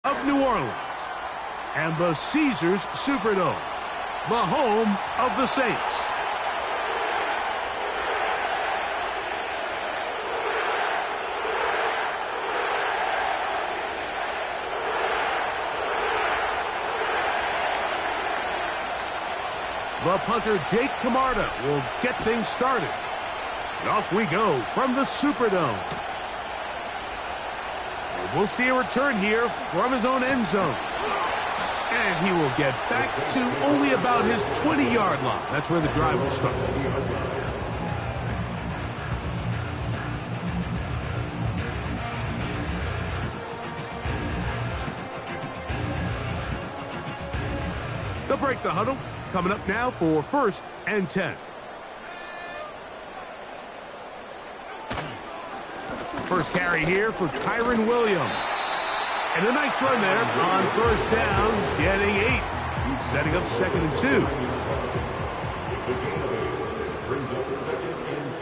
of New Orleans and the Caesars Superdome, the home of the Saints. The punter, Jake Camarda, will get things started. And off we go from the Superdome. And we'll see a return here from his own end zone. And he will get back to only about his 20-yard line. That's where the drive will start. They'll break the huddle. Coming up now for 1st and 10. First carry here for Kyren Williams. And a nice run there on 1st down, getting 8. Setting up 2nd and 2. Brings up 2nd and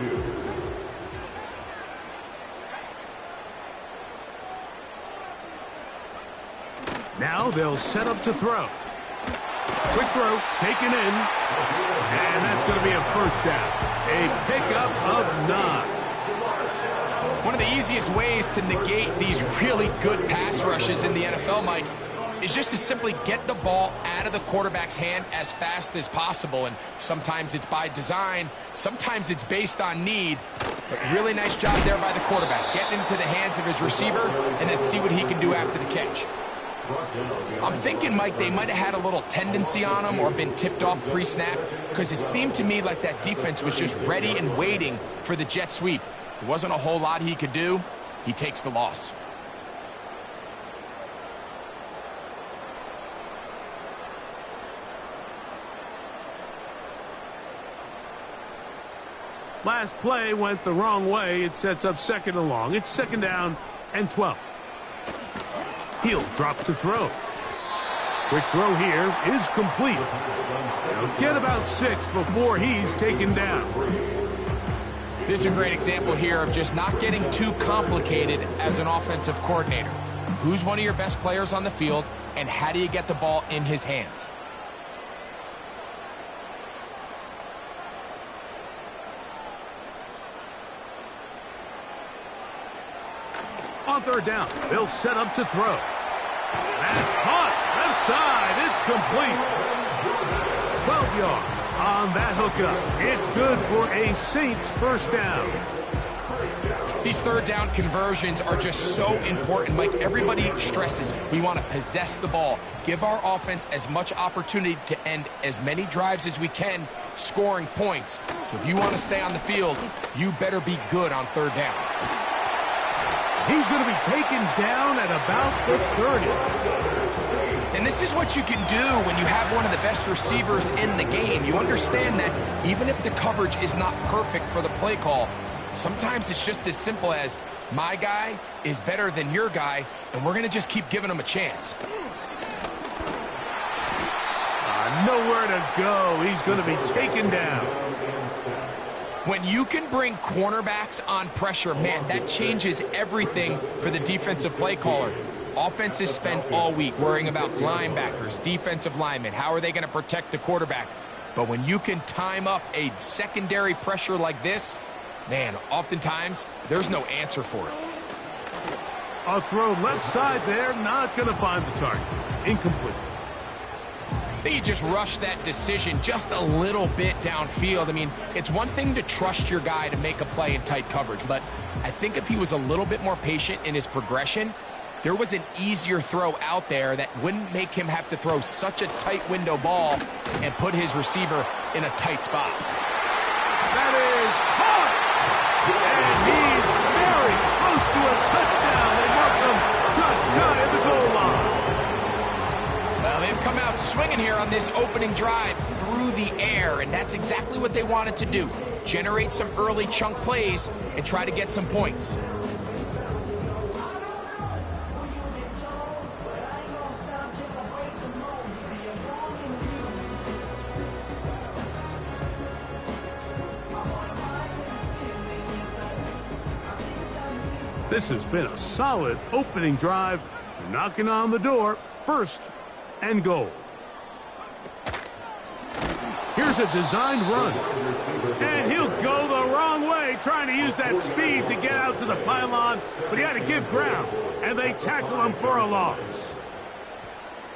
2. Now they'll set up to throw. Quick throw, taken in, and that's going to be a 1st down. A pickup of 9. One of the easiest ways to negate these really good pass rushes in the NFL, Mike, is just to simply get the ball out of the quarterback's hand as fast as possible. And sometimes it's by design, sometimes it's based on need. But really nice job there by the quarterback, getting into the hands of his receiver and then see what he can do after the catch. I'm thinking, Mike, they might have had a little tendency on him or been tipped off pre-snap, because it seemed to me like that defense was just ready and waiting for the jet sweep. There wasn't a whole lot he could do. He takes the loss. Last play went the wrong way. It sets up 2nd and long. It's 2nd down and 12. He'll drop to throw. Quick throw here is complete. He'll get about 6 before he's taken down. This is a great example here of just not getting too complicated as an offensive coordinator. Who's one of your best players on the field, and how do you get the ball in his hands? On 3rd down, they'll set up to throw. That's caught. Left side. It's complete. 12 yards on that hookup. It's good for a Saints 1st down. These 3rd down conversions are just so important, Mike. Everybody stresses we want to possess the ball, give our offense as much opportunity to end as many drives as we can, scoring points. So if you want to stay on the field, you better be good on 3rd down. He's going to be taken down at about the 30. And this is what you can do when you have one of the best receivers in the game. You understand that even if the coverage is not perfect for the play call, sometimes it's just as simple as my guy is better than your guy, and we're going to just keep giving him a chance. Nowhere to go. He's going to be taken down. When you can bring cornerbacks on pressure, man, that changes everything for the defensive play caller. Offenses spend all week worrying about linebackers, defensive linemen. How are they going to protect the quarterback? But when you can time up a secondary pressure like this, man, oftentimes there's no answer for it. A throw left side there, not going to find the target. Incomplete. I think you just rushed that decision just a little bit downfield. I mean, it's one thing to trust your guy to make a play in tight coverage, but I think if he was a little bit more patient in his progression, there was an easier throw out there that wouldn't make him have to throw such a tight window ball and put his receiver in a tight spot. That is caught! And he's very close to a touchdown. They mark him just shy of the goal line. Well, they've come out swinging here on this opening drive through the air, and that's exactly what they wanted to do. Generate some early chunk plays and try to get some points. This has been a solid opening drive They're knocking on the door. First and goal. Here's a designed run. And he'll go the wrong way, trying to use that speed to get out to the pylon, but he had to give ground, and they tackle him for a loss.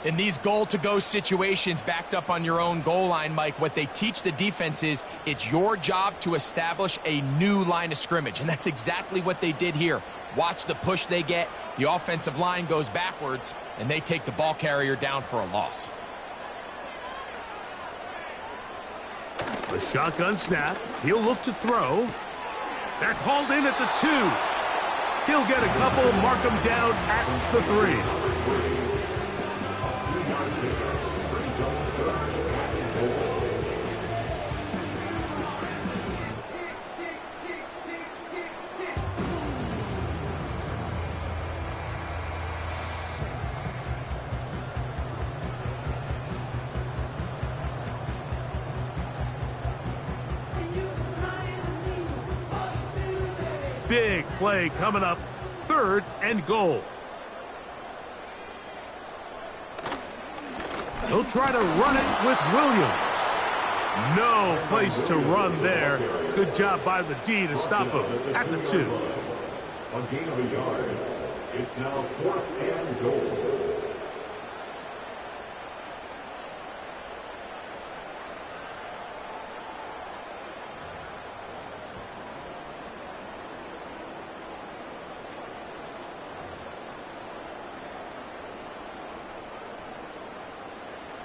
In these goal-to-go situations backed up on your own goal line, Mike, what they teach the defense is it's your job to establish a new line of scrimmage, and that's exactly what they did here. Watch the push they get. The offensive line goes backwards, and they take the ball carrier down for a loss. The shotgun snap. He'll look to throw. That's hauled in at the 2. He'll get a couple, mark him down at the 3. Big play coming up. Third and goal. He'll try to run it with Williams. No place to run there. Good job by the D to stop him at the 2. A gain of a yard. It's now 4th and goal.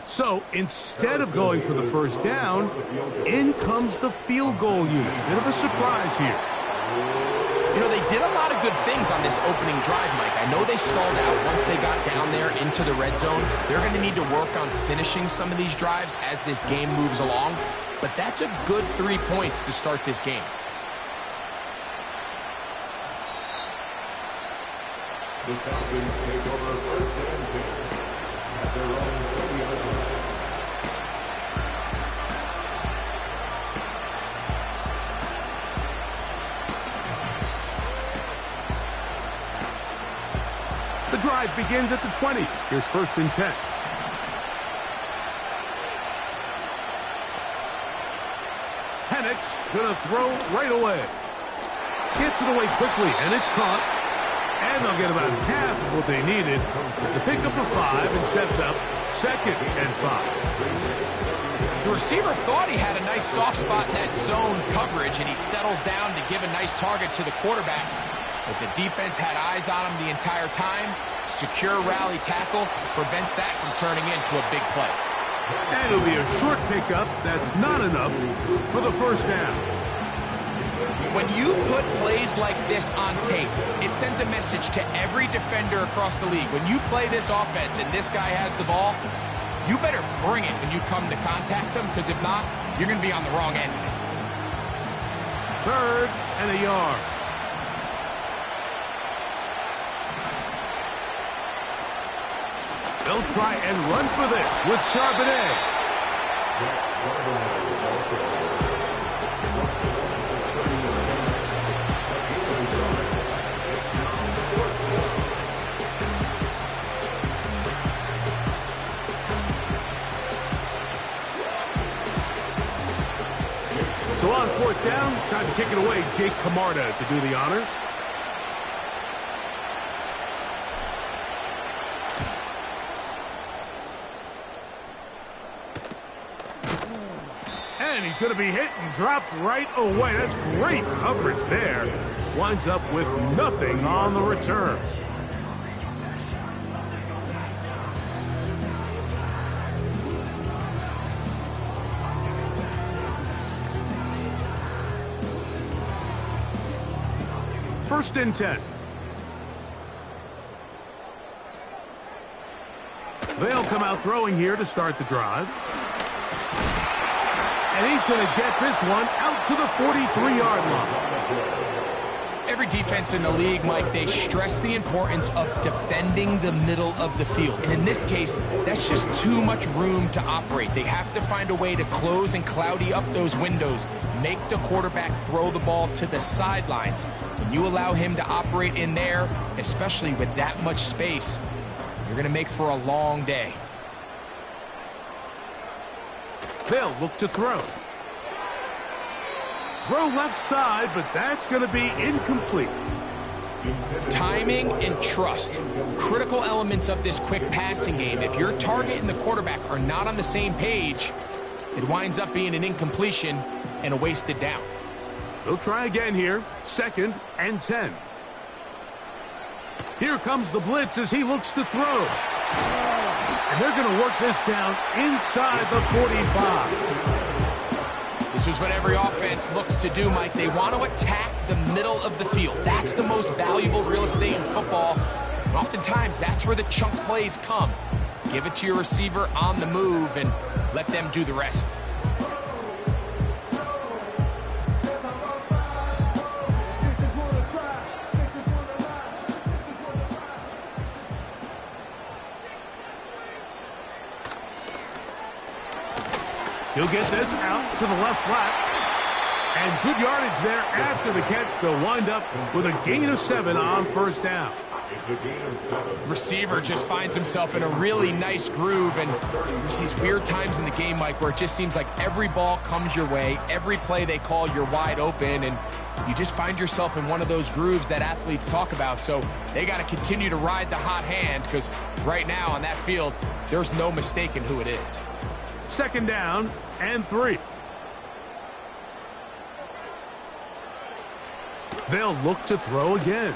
So instead of going for the first down, in comes the field goal unit. Bit of a surprise here. You know, they did a lot of good things on this opening drive, Mike. I know they stalled out once they got down there into the red zone. They're going to need to work on finishing some of these drives as this game moves along. But that's a good 3 points to start this game. The Falcons take over 1st and 10 at their own 20-yard line. The drive begins at the 20. Here's 1st and 10. Penix gonna throw right away. Gets it away quickly, and it's caught. And they'll get about half of what they needed. It's a pickup of 5 and sets up 2nd and 5. The receiver thought he had a nice soft spot in that zone coverage, and he settles down to give a nice target to the quarterback. But the defense had eyes on him the entire time. Secure rally tackle prevents that from turning into a big play. And it'll be a short pickup. That's not enough for the first down. When you put plays like this on tape, it sends a message to every defender across the league. When you play this offense and this guy has the ball, you better bring it when you come to contact him, because if not, you're going to be on the wrong end of it. 3rd and a yard. They'll try and run for this with Charbonnet. So on 4th down, time to kick it away. Jake Camarda to do the honors. And he's going to be hit and dropped right away. That's great coverage there. Winds up with nothing on the return. First and 10. They'll come out throwing here to start the drive. And he's going to get this one out to the 43-yard line. Every defense in the league, Mike, they stress the importance of defending the middle of the field. And in this case, that's just too much room to operate. They have to find a way to close and cloudy up those windows, make the quarterback throw the ball to the sidelines. When you allow him to operate in there, especially with that much space, you're going to make for a long day. They'll look to throw. Throw left side, but that's going to be incomplete. Timing and trust, critical elements of this quick passing game. If your target and the quarterback are not on the same page, it winds up being an incompletion and a wasted down. They'll try again here. 2nd and 10. Here comes the blitz as he looks to throw. And they're going to work this down inside the 45. This is what every offense looks to do, Mike. They want to attack the middle of the field. That's the most valuable real estate in football. And oftentimes, that's where the chunk plays come. Give it to your receiver on the move and let them do the rest. He'll get this out to the left flat. And good yardage there after the catch. They'll wind up with a gain of 7 on 1st down. Receiver just finds himself in a really nice groove, and there's these weird times in the game, Mike, where it just seems like every ball comes your way, every play they call, you're wide open, and you just find yourself in one of those grooves that athletes talk about. So they got to continue to ride the hot hand, because right now on that field, there's no mistaking who it is. 2nd down and 3. They'll look to throw again.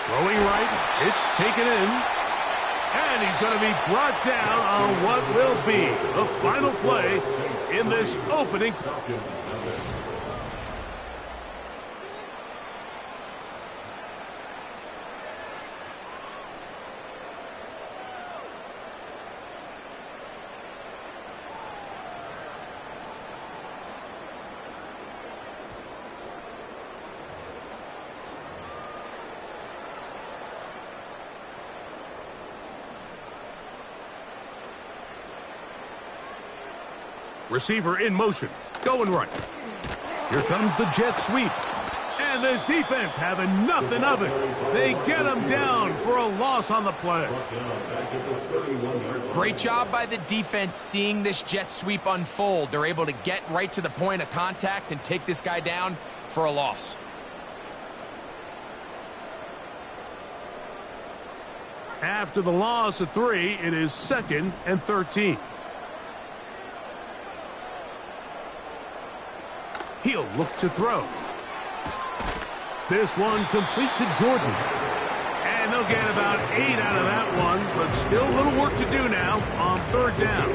Throwing right, it's taken in. And he's going to be brought down on what will be the final play in this opening. Receiver in motion, going right. Here comes the jet sweep. And this defense having nothing of it. They get him down for a loss on the play. Great job by the defense seeing this jet sweep unfold. They're able to get right to the point of contact and take this guy down for a loss. After the loss of 3, it is 2nd and 13. He'll look to throw. This one complete to Jordan. And they'll get about 8 out of that one, but still a little work to do now on 3rd down.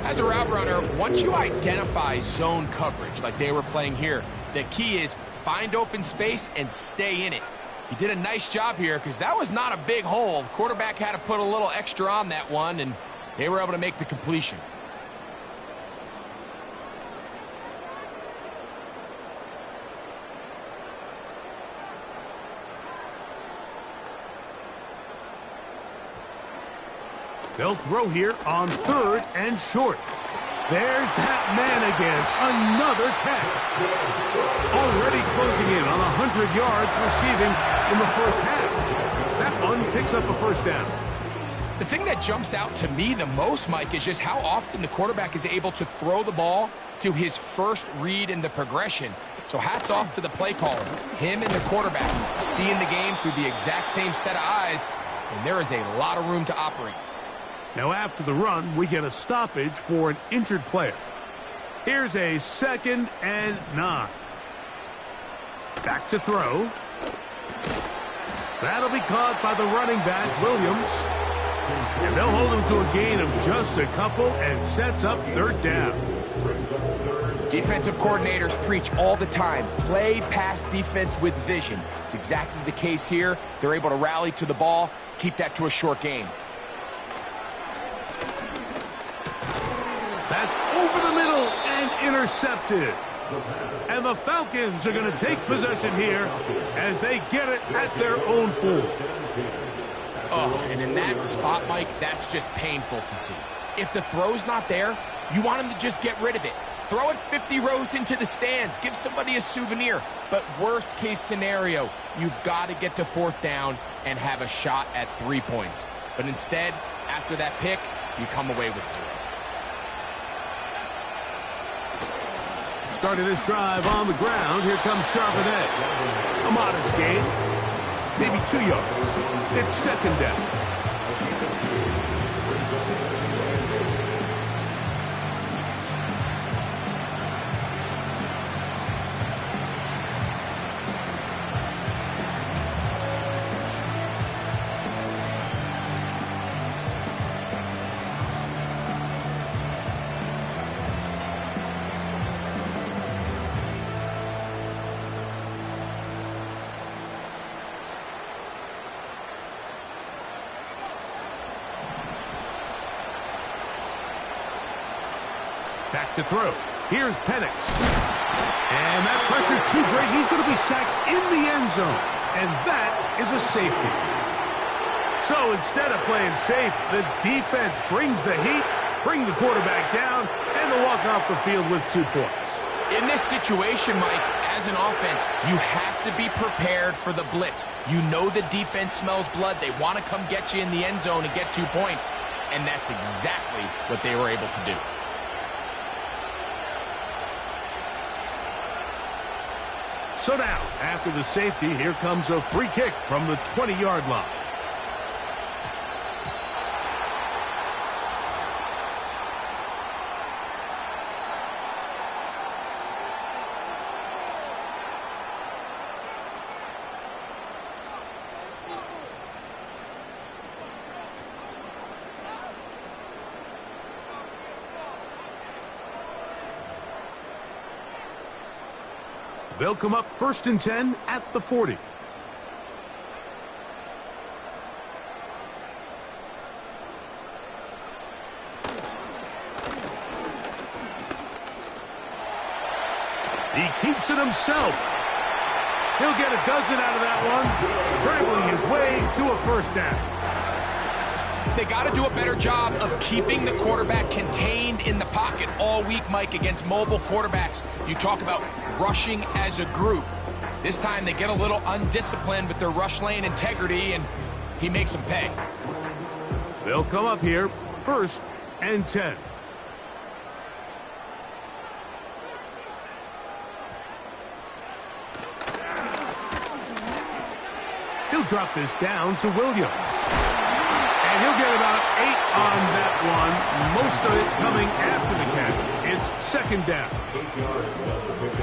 As a route runner, once you identify zone coverage like they were playing here, the key is find open space and stay in it. He did a nice job here because that was not a big hole. The quarterback had to put a little extra on that one, and they were able to make the completion. They'll throw here on 3rd and short. There's that man again. Another catch. Already closing in on 100 yards receiving in the 1st half. That one picks up a 1st down. The thing that jumps out to me the most, Mike, is just how often the quarterback is able to throw the ball to his first read in the progression. So hats off to the play caller. Him and the quarterback seeing the game through the exact same set of eyes, and there is a lot of room to operate. Now after the run, we get a stoppage for an injured player. Here's a 2nd and 9. Back to throw. That'll be caught by the running back, Williams. And they'll hold him to a gain of just a couple and sets up 3rd down. Defensive coordinators preach all the time, play pass defense with vision. It's exactly the case here. They're able to rally to the ball, keep that to a short game. That's over the middle and intercepted. And the Falcons are going to take possession here as they get it at their own 4. Oh, and in that spot, Mike, that's just painful to see. If the throw's not there, you want him to just get rid of it. throw it 50 rows into the stands. Give somebody a souvenir. But worst case scenario, you've got to get to 4th down and have a shot at 3 points. But instead, after that pick, you come away with 0. Starting this drive on the ground, here comes Charbonnet. A modest gain, maybe 2 yards. It's 2nd down. Back to throw. Here's Penix. And that pressure too great. He's going to be sacked in the end zone. And that is a safety. So instead of playing safe, the defense brings the heat, bring the quarterback down, and they walk off the field with 2 points. In this situation, Mike, as an offense, you have to be prepared for the blitz. You know the defense smells blood. They want to come get you in the end zone and get 2 points. And that's exactly what they were able to do. So now, after the safety, here comes a free kick from the 20-yard line. They'll come up 1st and 10 at the 40. He keeps it himself. He'll get a dozen out of that one, scrambling his way to a 1st down. They got to do a better job of keeping the quarterback contained in the pocket all week, Mike, against mobile quarterbacks. You talk about rushing as a group. This time they get a little undisciplined with their rush lane integrity, and he makes them pay. They'll come up here 1st and 10. He'll drop this down to Williams. And he'll get about 8 on that one, most of it coming after the catch. It's 2nd down.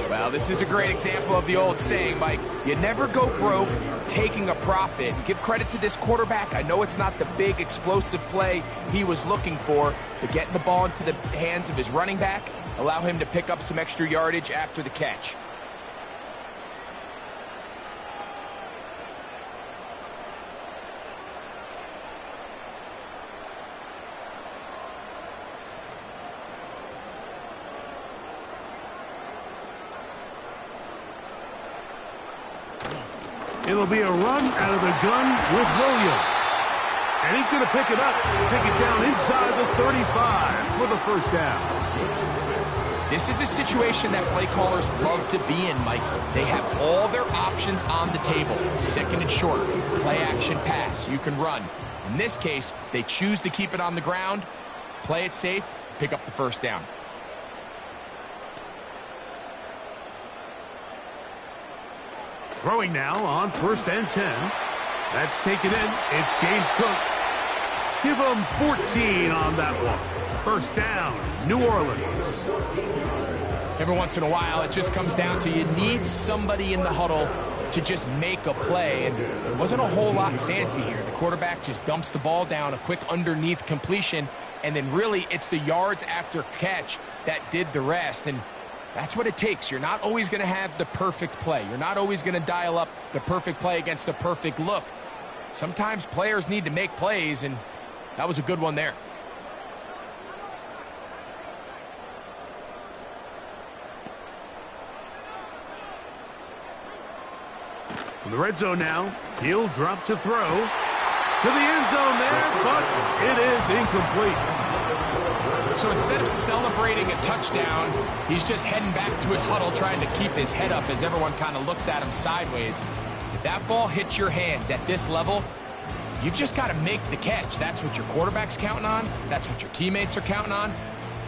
Well, this is a great example of the old saying, Mike. You never go broke taking a profit. And give credit to this quarterback. I know it's not the big explosive play he was looking for, but getting the ball into the hands of his running back, allow him to pick up some extra yardage after the catch. It'll be a run out of the gun with Williams. And he's going to pick it up, take it down inside the 35 for the 1st down. This is a situation that play callers love to be in, Mike. They have all their options on the table. 2nd and short, play action pass, you can run. In this case, they choose to keep it on the ground, play it safe, pick up the 1st down. Throwing now on 1st and 10. That's taken in. It's James Cook. Give him 14 on that one. 1st down, New Orleans. Every once in a while, it just comes down to you need somebody in the huddle to just make a play. And it wasn't a whole lot fancy here. The quarterback just dumps the ball down, a quick underneath completion, and then really it's the yards after catch that did the rest. And that's what it takes. You're not always going to have the perfect play. You're not always going to dial up the perfect play against the perfect look. Sometimes players need to make plays, and that was a good one there. From the red zone now, he'll drop to throw. To the end zone there, but it is incomplete. So instead of celebrating a touchdown, he's just heading back to his huddle trying to keep his head up as everyone kind of looks at him sideways. If that ball hits your hands at this level, you've just got to make the catch. That's what your quarterback's counting on. That's what your teammates are counting on.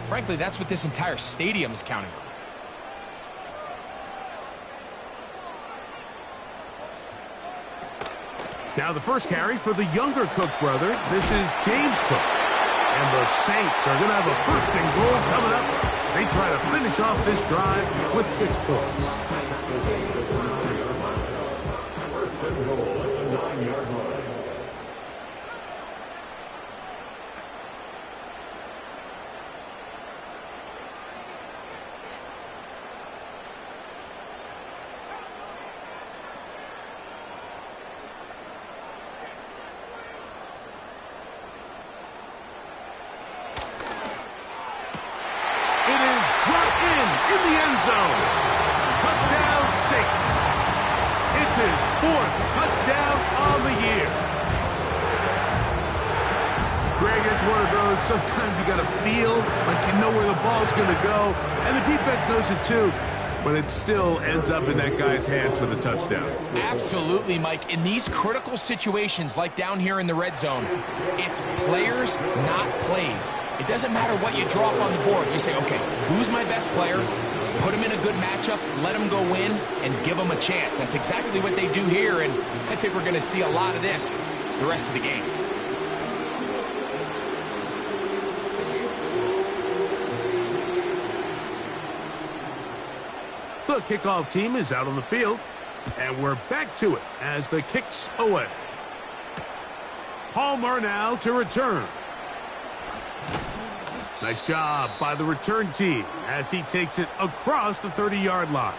Frankly, that's what this entire stadium is counting on. Now the first carry for the younger Cook brother. This is James Cook. And the Saints are going to have a first and goal coming up. They try to finish off this drive with 6 points. First and goal at the 9-yard line. In the end zone. Touchdown Saints. It's his 4th touchdown on the year. Greg, it's one of those, sometimes you got to feel like you know where the ball's going to go, and the defense knows it too, but it still ends up in that guy's hands for the touchdown. Absolutely, Mike. In these critical situations, like down here in the red zone, it's players, not plays. It doesn't matter what you draw up on the board. You say, okay, who's my best player? Put him in a good matchup, let him go win, and give him a chance. That's exactly what they do here, and I think we're going to see a lot of this the rest of the game. The kickoff team is out on the field, and we're back to it as the kick's away. Palmer now to return. Nice job by the return team as he takes it across the 30-yard line.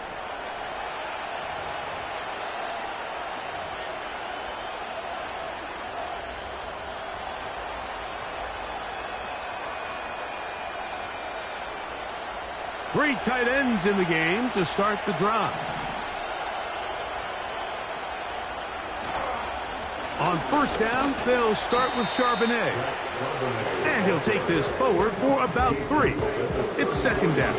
Three tight ends in the game to start the drive. On first down, they'll start with Charbonnet. And he'll take this forward for about 3. It's second down.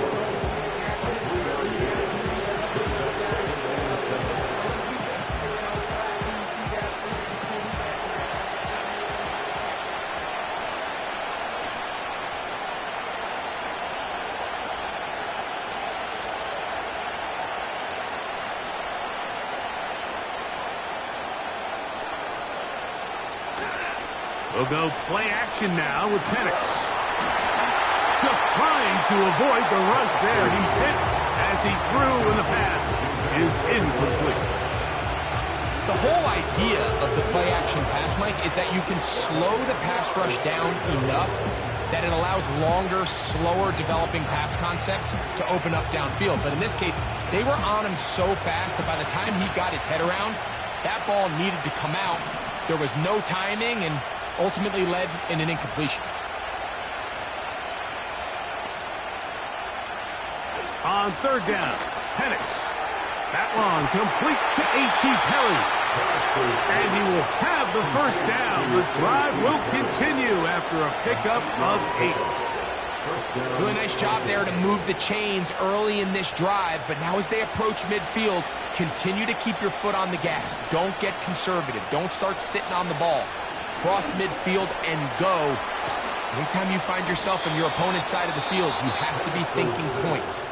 We'll go play action now with Penix. Just trying to avoid the rush there. He's hit as he threw, and the pass is incomplete. The whole idea of the play action pass, Mike, is that you can slow the pass rush down enough that it allows longer, slower developing pass concepts to open up downfield. But in this case, they were on him so fast that by the time he got his head around, that ball needed to come out. There was no timing, and ultimately led in an incompletion. On third down, Penix. That one complete to A.T. Perry. And he will have the first down. The drive will continue after a pickup of 8. Really nice job there to move the chains early in this drive, but now as they approach midfield, continue to keep your foot on the gas. Don't get conservative. Don't start sitting on the ball. Cross midfield and go. Anytime you find yourself on your opponent's side of the field, you have to be thinking points.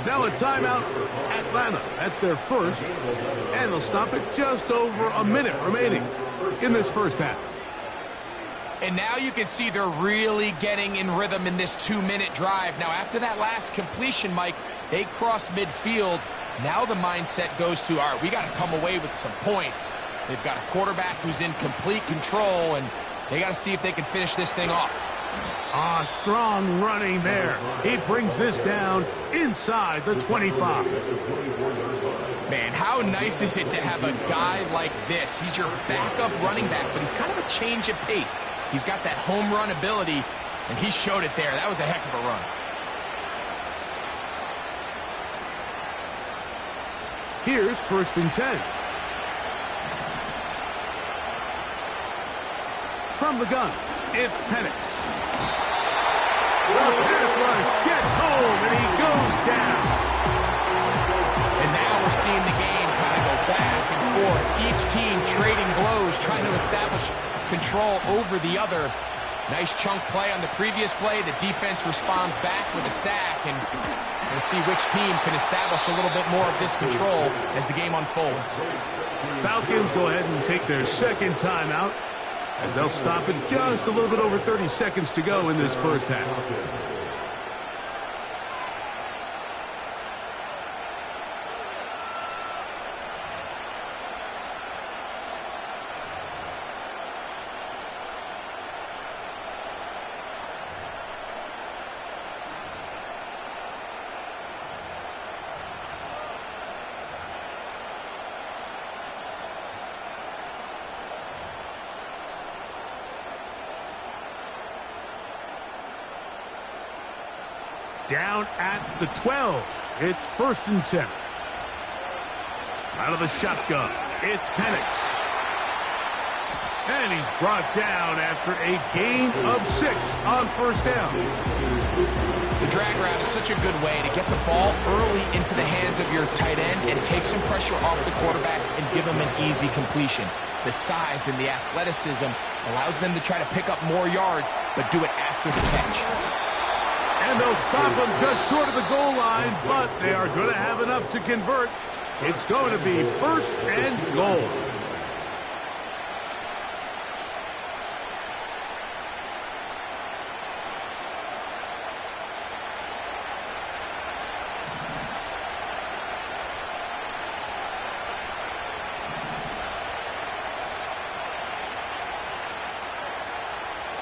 Now a timeout, Atlanta. That's their first. And they'll stop it just over a minute remaining in this first half. And now you can see they're really getting in rhythm in this 2-minute drive. Now after that last completion, Mike, they cross midfield. Now the mindset goes to, all right, we got to come away with some points. They've got a quarterback who's in complete control, and they got to see if they can finish this thing off. Strong running there. He brings this down inside the 25. Man, how nice is it to have a guy like this? He's your backup running back, but he's kind of a change of pace. He's got that home run ability, and he showed it there. That was a heck of a run. Here's first and 10. From the gun, it's Penix. pass rush gets home, and he goes down. And now we're seeing the game kind of go back and forth. Each team trading blows, trying to establish control over the other. Nice chunk play on the previous play. The defense responds back with a sack, and we'll see which team can establish a little bit more of this control as the game unfolds. Falcons go ahead and take their second timeout as they'll stop it just a little bit over 30 seconds to go in this first half. Down at the 12. It's 1st and 10. Out of the shotgun, it's Penix. And he's brought down after a gain of 6 on 1st down. The drag route is such a good way to get the ball early into the hands of your tight end and take some pressure off the quarterback and give him an easy completion. The size and the athleticism allows them to try to pick up more yards, but do it after the catch. And they'll stop him just short of the goal line, but they are going to have enough to convert. It's going to be 1st and goal.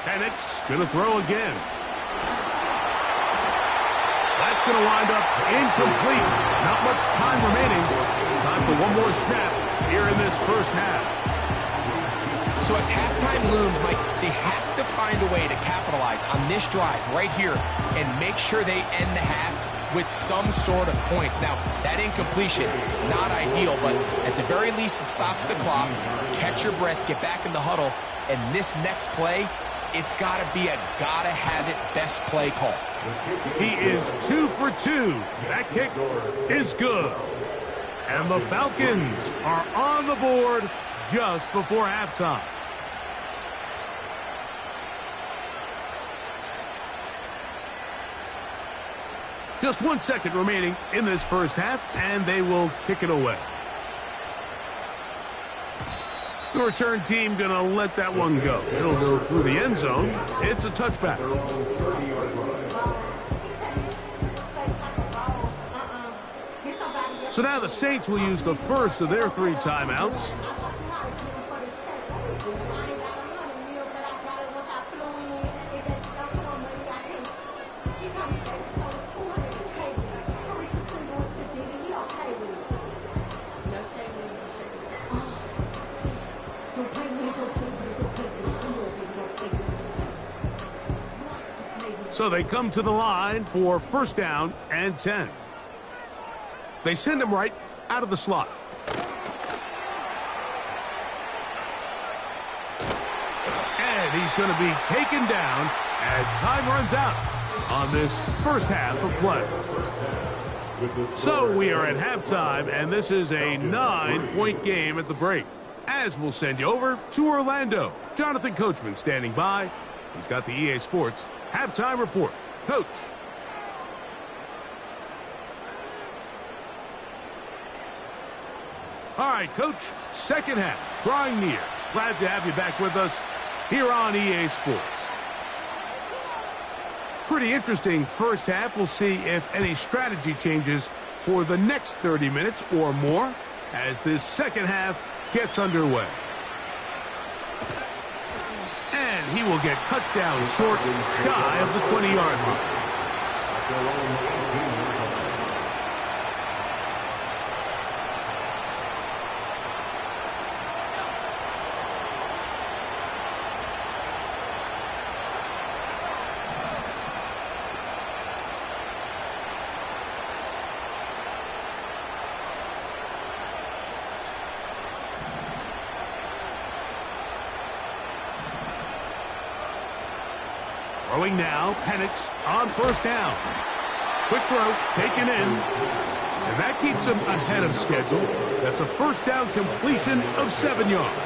Penix going to throw again. That's going to wind up incomplete. Not much time remaining. Time for one more snap here in this first half. So as halftime looms, Mike, they have to find a way to capitalize on this drive right here and make sure they end the half with some sort of points. Now, that incompletion, not ideal, but at the very least it stops the clock. Catch your breath, get back in the huddle, and this next play, it's got to be a gotta-have-it best play call. He is 2 for 2. That kick is good. And the Falcons are on the board just before halftime. Just 1 second remaining in this first half, and they will kick it away. The return team going to let that one go. It'll go through the end zone. It's a touchback. So now the Saints will use the first of their 3 timeouts. So they come to the line for 1st down and 10. They send him right out of the slot. And he's going to be taken down as time runs out on this first half of play. So we are at halftime, and this is a 9-point game at the break. As we'll send you over to Orlando. Jonathan Coachman standing by. He's got the EA Sports Halftime Report. Coach. All right, Coach, second half, drawing near. Glad to have you back with us here on EA Sports. Pretty interesting first half. We'll see if any strategy changes for the next 30 minutes or more as this second half gets underway. And he will get cut down short, shy of the 20-yard line. Throwing now, Penix on first down. Quick throw, taken in. And that keeps him ahead of schedule. That's a first down completion of 7 yards.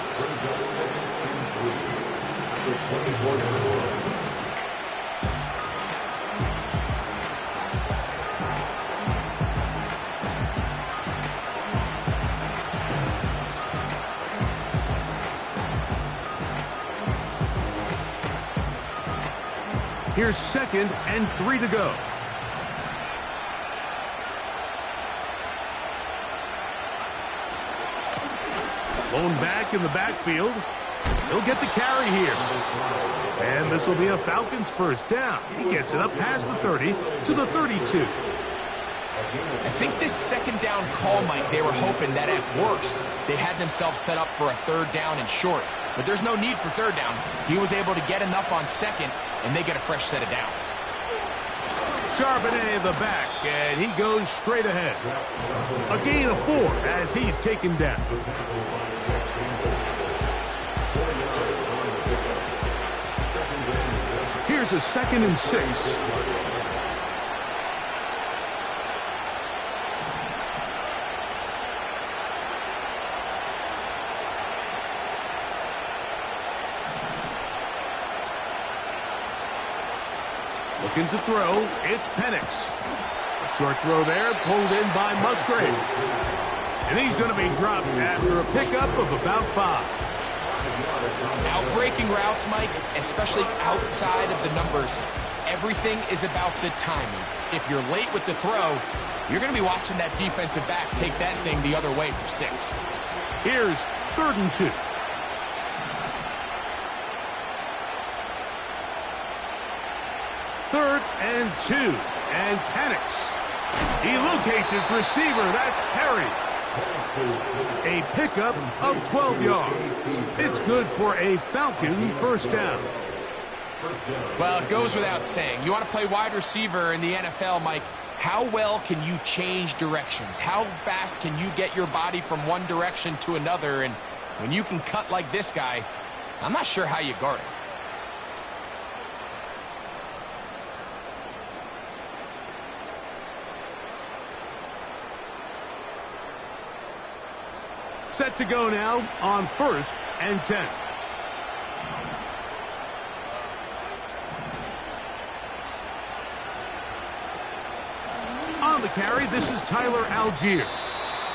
Here's 2nd and 3 to go. Blown back in the backfield. He'll get the carry here. And this will be a Falcons first down. He gets it up past the 30 to the 32. I think this second down call, Mike, they were hoping that at worst they had themselves set up for a 3rd down and short. But there's no need for 3rd down. He was able to get enough on 2nd, and they get a fresh set of downs. Charbonnet the back, and he goes straight ahead. A gain of 4 as he's taken down. Here's a 2nd and 6. Looking to throw, it's Penix. A short throw there, pulled in by Musgrave. And he's going to be dropped after a pickup of about 5. Out-breaking routes, Mike, especially outside of the numbers, everything is about the timing. If you're late with the throw, you're going to be watching that defensive back take that thing the other way for 6. Here's 3rd and 2. Third and 2, and Penix. He locates his receiver. That's Perry. A pickup of 12 yards. It's good for a Falcon first down. Well, it goes without saying. You want to play wide receiver in the NFL, Mike, how well can you change directions? How fast can you get your body from one direction to another? And when you can cut like this guy, I'm not sure how you guard it. Set to go now on 1st and 10. On the carry, this is Tyler Algier.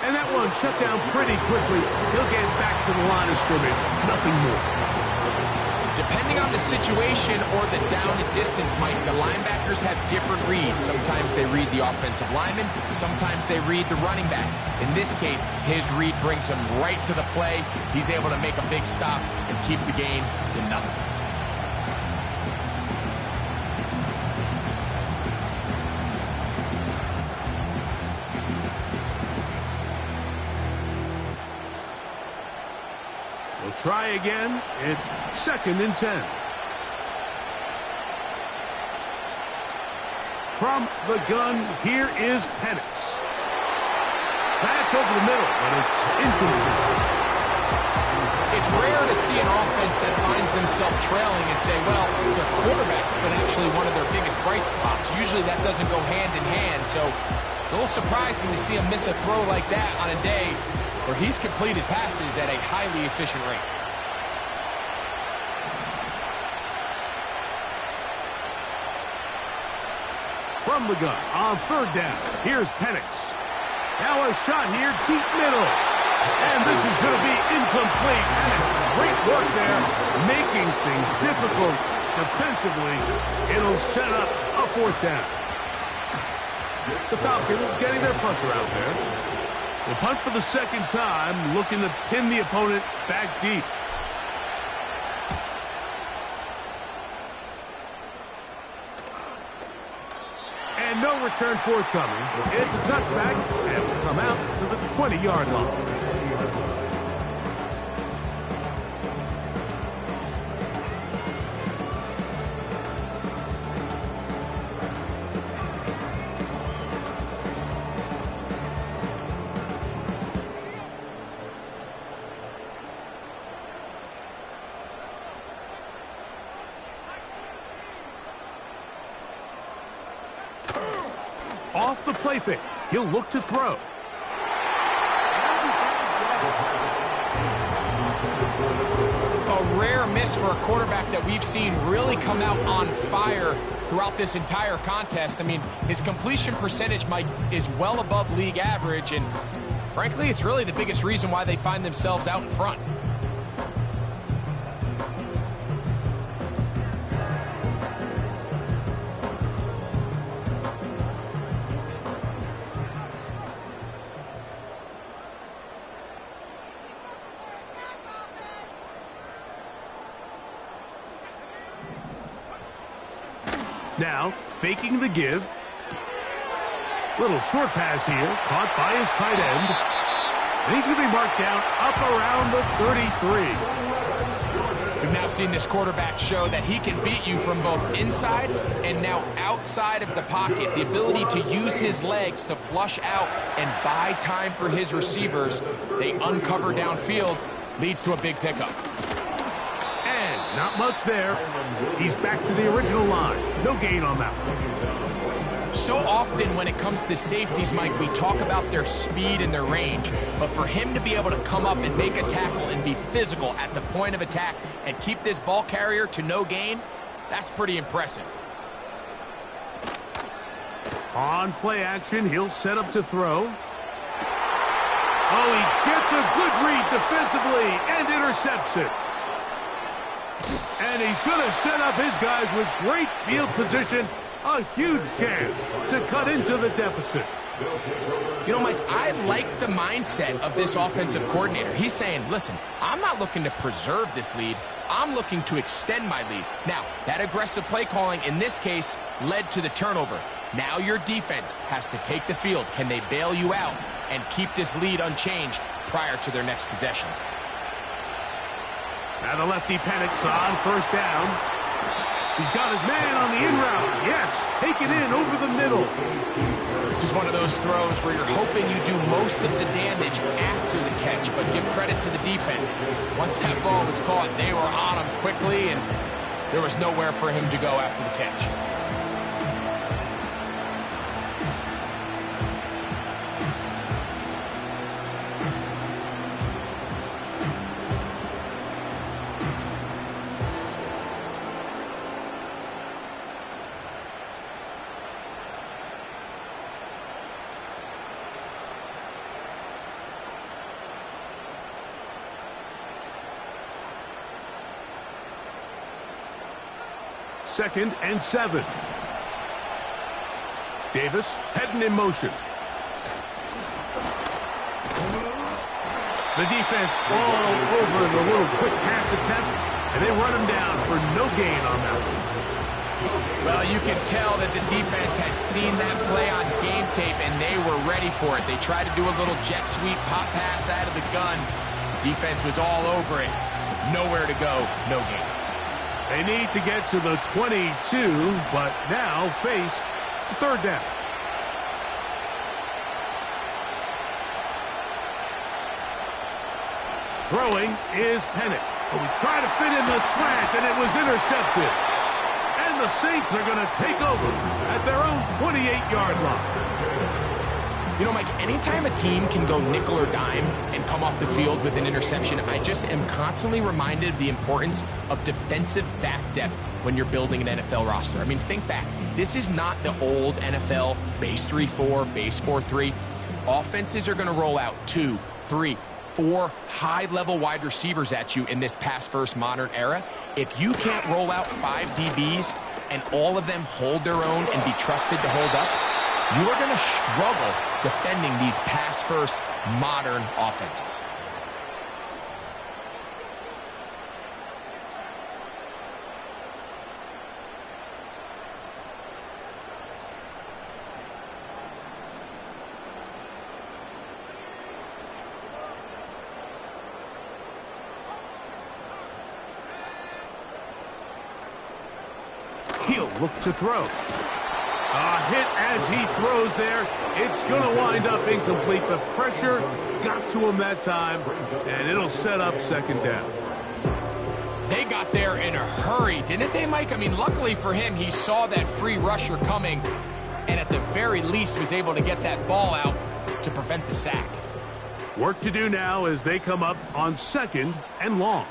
And that one shut down pretty quickly. He'll get back to the line of scrimmage. Nothing more. Depending on the situation or the down and distance, Mike, the linebackers have different reads. Sometimes they read the offensive lineman. Sometimes they read the running back. In this case, his read brings him right to the play. He's able to make a big stop and keep the game to nothing. We'll try again. It's 2nd and 10. From the gun, here is Penix. That's over the middle, but it's incomplete. It's rare to see an offense that finds themselves trailing and say, well, their quarterback's been actually one of their biggest bright spots. Usually that doesn't go hand in hand, so it's a little surprising to see him miss a throw like that on a day where he's completed passes at a highly efficient rate. From the gun on 3rd down, here's Penix. Now a shot here, deep middle. And this is going to be incomplete. And it's great work there, making things difficult defensively. It'll set up a 4th down. The Falcons getting their punter out there. We'll punt for the 2nd time, looking to pin the opponent back deep. And no return forthcoming. It's a touchback, and will come out to the 20-yard line. off the play fake. He'll look to throw. A rare miss for a quarterback that we've seen really come out on fire throughout this entire contest. I mean, his completion percentage, Mike, is well above league average, and frankly, it's really the biggest reason why they find themselves out in front. Now, faking the give. Little short pass here, caught by his tight end. And he's going to be marked down up around the 33. We've now seen this quarterback show that he can beat you from both inside and now outside of the pocket. The ability to use his legs to flush out and buy time for his receivers. They uncover downfield, leads to a big pickup. Not much there. He's back to the original line. No gain on that one. So often when it comes to safeties, Mike, we talk about their speed and their range. But for him to be able to come up and make a tackle and be physical at the point of attack and keep this ball carrier to no gain, that's pretty impressive. On play action, he'll set up to throw. Oh, he gets a good read defensively and intercepts it. And he's going to set up his guys with great field position. A huge chance to cut into the deficit. You know, Mike, I like the mindset of this offensive coordinator. He's saying, listen, I'm not looking to preserve this lead. I'm looking to extend my lead. Now, that aggressive play calling in this case led to the turnover. Now your defense has to take the field. Can they bail you out and keep this lead unchanged prior to their next possession? Now the lefty panics on first down. He's got his man on the in route. Yes, take it in over the middle. This is one of those throws where you're hoping you do most of the damage after the catch, but give credit to the defense. Once that ball was caught, they were on him quickly, and there was nowhere for him to go after the catch. Second and 7. Davis heading in motion. The defense all over the little quick pass attempt, and they run him down for no gain on that one. Well, you can tell that the defense had seen that play on game tape, and they were ready for it. They tried to do a little jet sweep pop pass out of the gun. Defense was all over it. Nowhere to go, no gain. They need to get to the 22, but now face third down. Throwing is Pennick. But we try to fit in the slant, and it was intercepted. And the Saints are going to take over at their own 28-yard line. You know, Mike, anytime a team can go nickel or dime and come off the field with an interception, I just am constantly reminded of the importance of defensive back depth when you're building an NFL roster. I mean, think back. This is not the old NFL base 3-4, base 4-3. Offenses are going to roll out 2, 3, 4 high-level wide receivers at you in this pass-first modern era. If you can't roll out 5 DBs and all of them hold their own and be trusted to hold up, you are going to struggle defending these pass-first modern offenses. He'll look to throw. A hit as he throws there. It's going to wind up incomplete. The pressure got to him that time, and it'll set up second down. They got there in a hurry, didn't they, Mike? I mean, luckily for him, he saw that free rusher coming. and at the very least was able to get that ball out to prevent the sack. Work to do now as they come up on 2nd and long.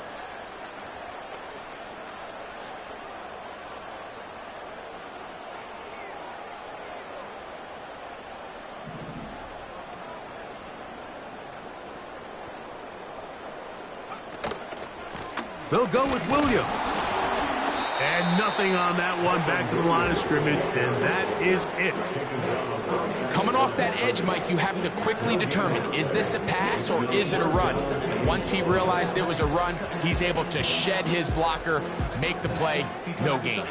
They'll go with Williams. And nothing on that one, back to the line of scrimmage, and that is it. Coming off that edge, Mike, you have to quickly determine, is this a pass or is it a run? And once he realized it was a run, he's able to shed his blocker, make the play, no gain.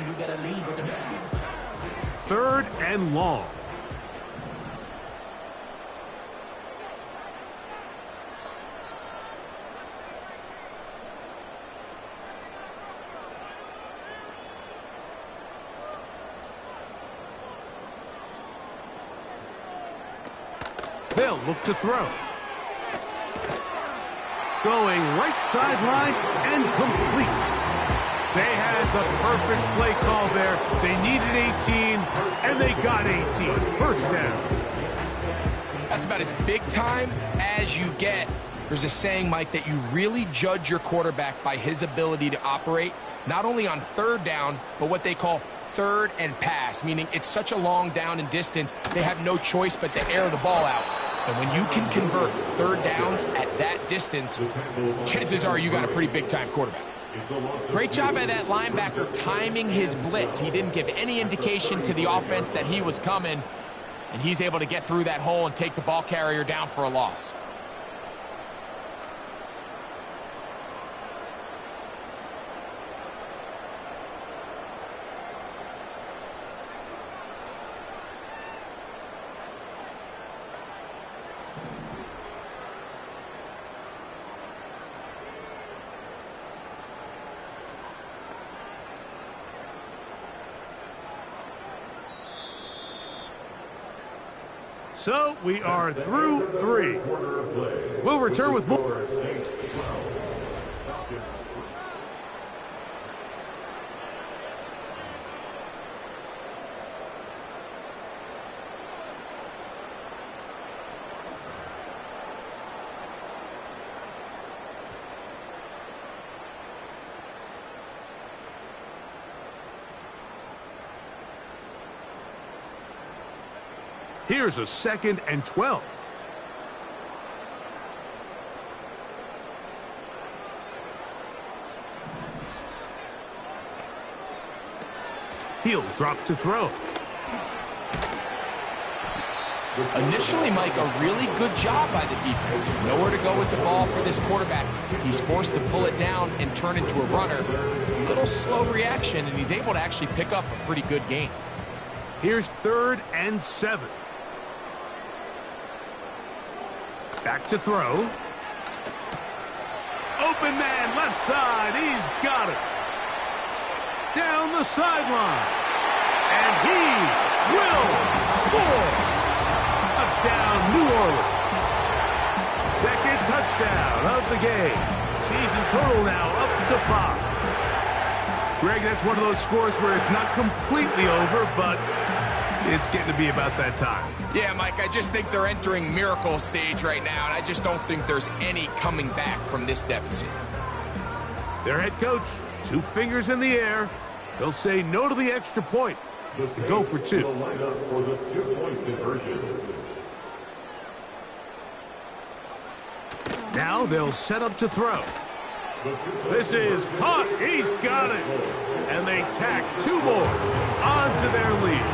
3rd and long. They'll look to throw. Going right sideline and complete. They had the perfect play call there. They needed 18, and they got 18. 1st down. That's about as big time as you get. There's a saying, Mike, that you really judge your quarterback by his ability to operate, not only on 3rd down, but what they call 3rd and pass, meaning it's such a long down and distance, they have no choice but to air the ball out. And when you can convert 3rd downs at that distance, chances are you got a pretty big-time quarterback. Great job by that linebacker timing his blitz. He didn't give any indication to the offense that he was coming, and he's able to get through that hole and take the ball carrier down for a loss. So we are through 3. We'll return with more. Here's a 2nd and 12. He'll drop to throw. Initially, Mike, a really good job by the defense. Nowhere to go with the ball for this quarterback. He's forced to pull it down and turn into a runner. A little slow reaction, and he's able to actually pick up a pretty good gain. Here's 3rd and 7. Back to throw. Open man, left side. He's got it. Down the sideline. And he will score. Touchdown, New Orleans. 2nd touchdown of the game. Season total now up to 5. Greg, that's one of those scores where it's not completely over, but it's getting to be about that time. Yeah, Mike, I just think they're entering miracle stage right now, and I just don't think there's any coming back from this deficit. Their head coach, 2 fingers in the air. They'll say no to the extra point. Go for 2. For the 2-point conversion. Now they'll set up to throw. This is caught. He's got it. And they tack 2 more onto their lead.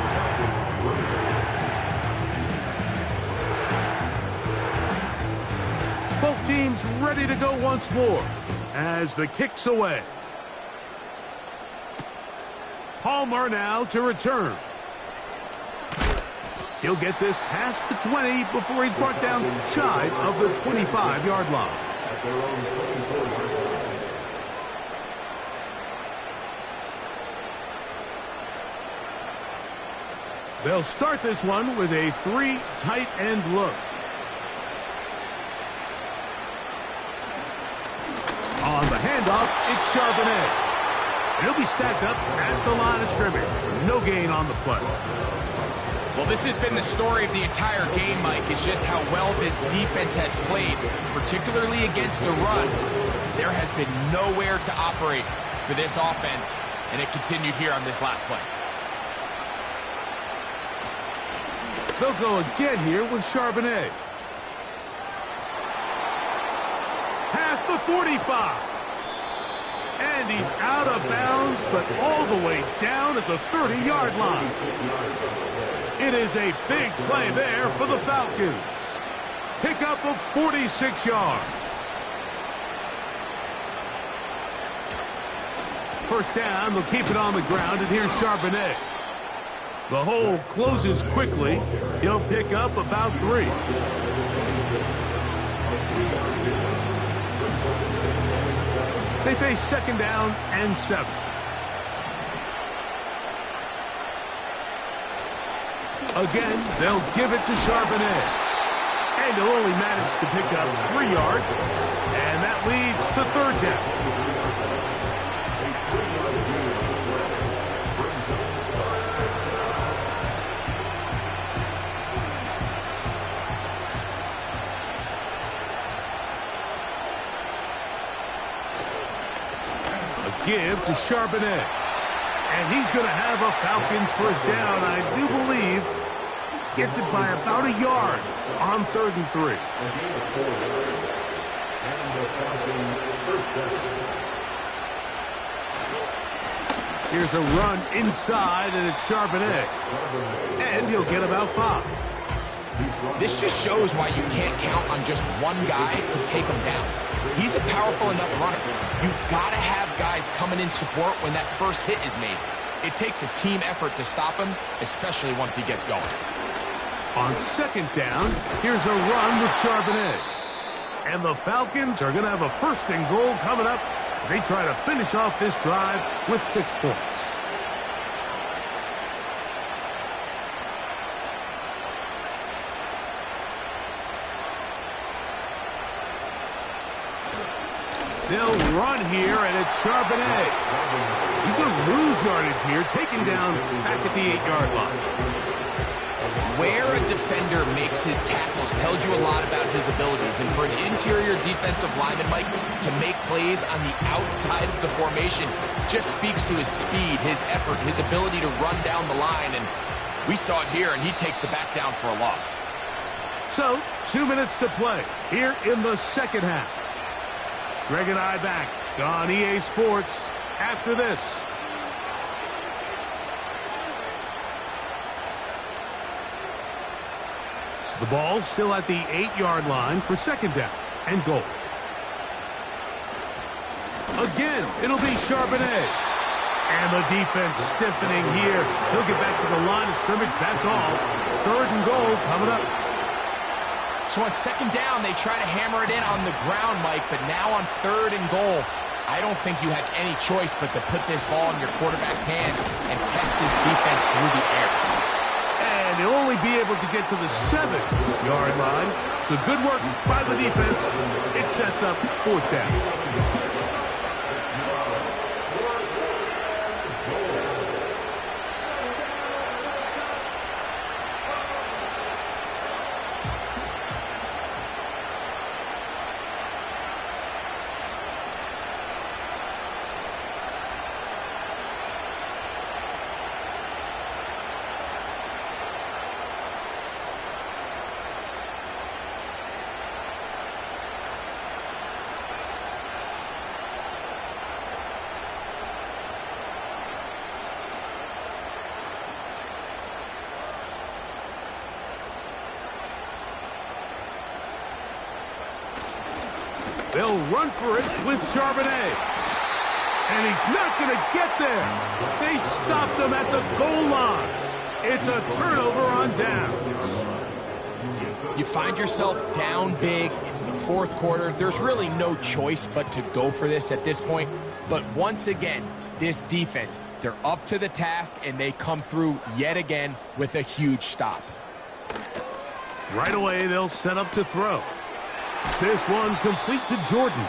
Both teams ready to go once more as the kick's away. Palmer now to return. He'll get this past the 20 before he's brought down shy of the 25-yard line. At their own 24-yard line. They'll start this one with a 3 tight end look. On the handoff, it's Charbonnet. He'll be stacked up at the line of scrimmage. No gain on the play. Well, this has been the story of the entire game, Mike, is just how well this defense has played, particularly against the run. There has been nowhere to operate for this offense, and it continued here on this last play. They'll go again here with Charbonnet. Past the 45. And he's out of bounds, but all the way down at the 30-yard line. It is a big play there for the Falcons. Pickup of 46 yards. First down, they'll keep it on the ground, and here's Charbonnet. The hole closes quickly. He'll pick up about 3. They face second down and 7. Again, they'll give it to Charbonnet. And he'll only manage to pick up 3 yards. And that leads to third down. Give to Charbonnet. And he's going to have a Falcons first down, I do believe. Gets it by about a yard on 3rd and 3. Here's a run inside, and it's Charbonnet. And he'll get about 5. This just shows why you can't count on just one guy to take him down. He's a powerful enough runner. You've got to have guys coming in support when that first hit is made. It takes a team effort to stop him, especially once he gets going. On second down, here's a run with Charbonnet. And the Falcons are going to have a first and goal coming up. They try to finish off this drive with 6 points. They'll run here, and it's Charbonnet. He's going to lose yardage here, taken down back at the 8-yard line. Where a defender makes his tackles tells you a lot about his abilities. And for an interior defensive lineman, Mike, to make plays on the outside of the formation just speaks to his speed, his effort, his ability to run down the line. And we saw it here, and he takes the back down for a loss. So, 2 minutes to play here in the second half. Greg and I back on EA Sports after this. So the ball's still at the 8-yard line for second down and goal. Again, it'll be Charbonnet. And the defense stiffening here. He'll get back to the line of scrimmage, that's all. 3rd and goal coming up. So on second down, they try to hammer it in on the ground, Mike, but now on 3rd and goal, I don't think you have any choice but to put this ball in your quarterback's hands and test this defense through the air. And he'll only be able to get to the 7-yard line. So good work by the defense. It sets up 4th down. They'll run for it with Charbonnet. And he's not going to get there. They stopped him at the goal line. It's a turnover on downs. You find yourself down big. It's the 4th quarter. There's really no choice but to go for this at this point. But once again, this defense, they're up to the task, and they come through yet again with a huge stop. Right away, they'll set up to throw. This one complete to Jordan.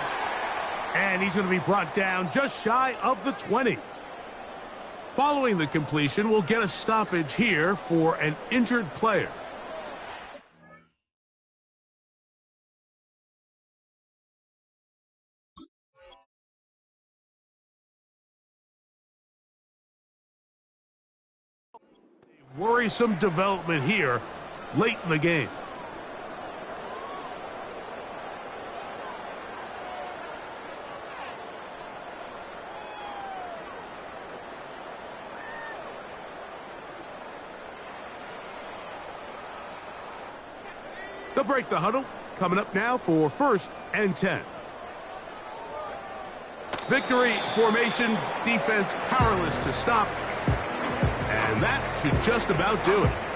And he's going to be brought down just shy of the 20. Following the completion, we'll get a stoppage here for an injured player. Worrisome development here late in the game. They'll break the huddle. Coming up now for 1st and 10. Victory formation, defense powerless to stop. And that should just about do it.